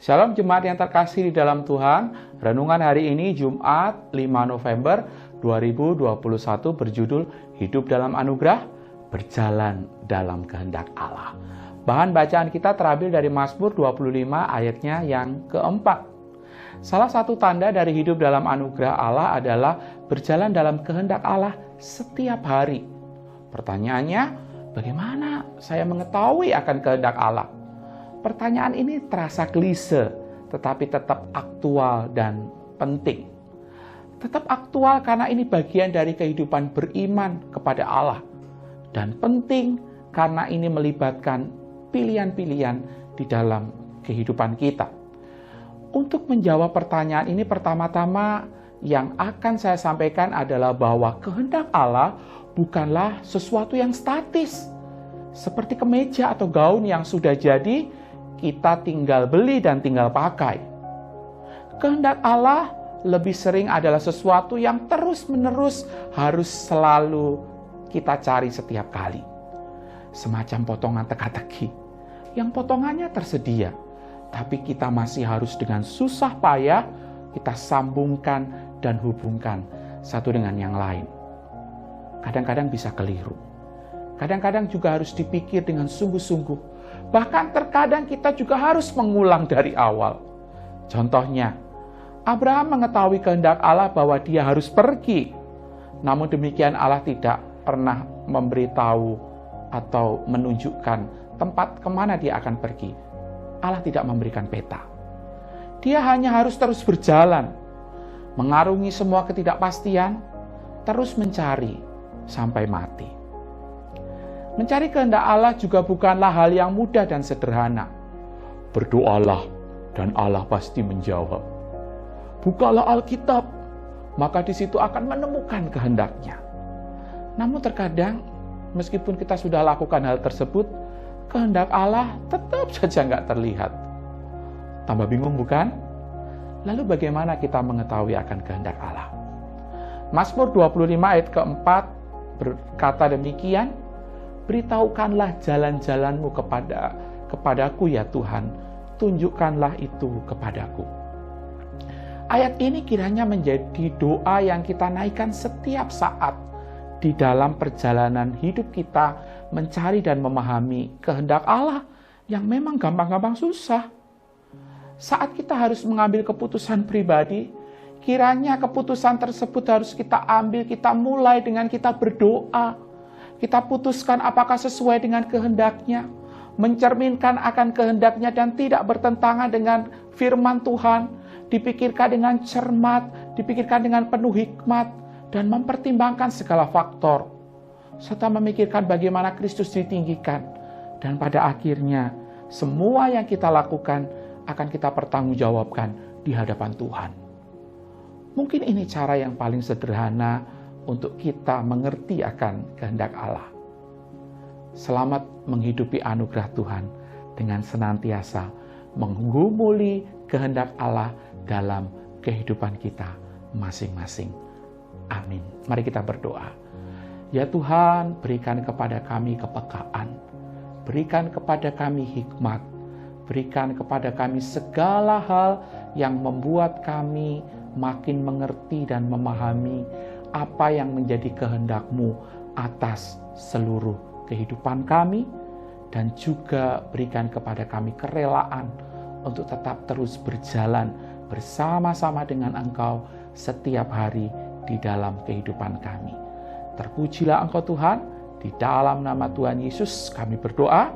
Shalom jemaat yang terkasih di dalam Tuhan. Renungan hari ini Jumat 5 November 2021 berjudul Hidup dalam Anugerah, Berjalan dalam Kehendak Allah. Bahan bacaan kita terambil dari Mazmur 25 ayatnya yang keempat. Salah satu tanda dari hidup dalam anugerah Allah adalah berjalan dalam kehendak Allah setiap hari. Pertanyaannya, bagaimana saya mengetahui akan kehendak Allah? Pertanyaan ini terasa klise, tetapi tetap aktual dan penting. Tetap aktual karena ini bagian dari kehidupan beriman kepada Allah. Dan penting karena ini melibatkan pilihan-pilihan di dalam kehidupan kita. Untuk menjawab pertanyaan ini, pertama-tama yang akan saya sampaikan adalah bahwa kehendak Allah bukanlah sesuatu yang statis. Seperti kemeja atau gaun yang sudah jadi, kita tinggal beli dan tinggal pakai. Kehendak Allah lebih sering adalah sesuatu yang terus-menerus harus selalu kita cari setiap kali. Semacam potongan teka-teki yang potongannya tersedia, tapi kita masih harus dengan susah payah kita sambungkan dan hubungkan satu dengan yang lain. Kadang-kadang bisa keliru. Kadang-kadang juga harus dipikir dengan sungguh-sungguh. Bahkan terkadang kita juga harus mengulang dari awal. Contohnya, Abraham mengetahui kehendak Allah bahwa dia harus pergi. Namun demikian Allah tidak pernah memberitahu atau menunjukkan tempat kemana dia akan pergi. Allah tidak memberikan peta. Dia hanya harus terus berjalan, mengarungi semua ketidakpastian, terus mencari sampai mati. Mencari kehendak Allah juga bukanlah hal yang mudah dan sederhana. Berdoalah dan Allah pasti menjawab. Bukalah Alkitab, maka di situ akan menemukan kehendaknya. Namun terkadang, meskipun kita sudah lakukan hal tersebut, kehendak Allah tetap saja nggak terlihat. Tambah bingung bukan? Lalu bagaimana kita mengetahui akan kehendak Allah? Mazmur 25 ayat keempat berkata demikian, beritahukanlah jalan-jalanmu kepadaku ya Tuhan, tunjukkanlah itu kepadaku. Ayat ini kiranya menjadi doa yang kita naikkan setiap saat di dalam perjalanan hidup kita mencari dan memahami kehendak Allah yang memang gampang-gampang susah. Saat kita harus mengambil keputusan pribadi, kiranya keputusan tersebut harus kita ambil, kita mulai dengan kita berdoa. Kita putuskan apakah sesuai dengan kehendaknya, mencerminkan akan kehendaknya dan tidak bertentangan dengan firman Tuhan, dipikirkan dengan cermat, dipikirkan dengan penuh hikmat, dan mempertimbangkan segala faktor, serta memikirkan bagaimana Kristus ditinggikan, dan pada akhirnya semua yang kita lakukan akan kita pertanggungjawabkan di hadapan Tuhan. Mungkin ini cara yang paling sederhana untuk kita mengerti akan kehendak Allah. Selamat menghidupi anugerah Tuhan dengan senantiasa menggumuli kehendak Allah dalam kehidupan kita masing-masing. Amin. Mari kita berdoa. Ya Tuhan, berikan kepada kami kepekaan, berikan kepada kami hikmat, berikan kepada kami segala hal yang membuat kami makin mengerti dan memahami apa yang menjadi kehendak-Mu atas seluruh kehidupan kami, dan juga berikan kepada kami kerelaan untuk tetap terus berjalan bersama-sama dengan Engkau setiap hari di dalam kehidupan kami. Terpujilah Engkau Tuhan, di dalam nama Tuhan Yesus kami berdoa,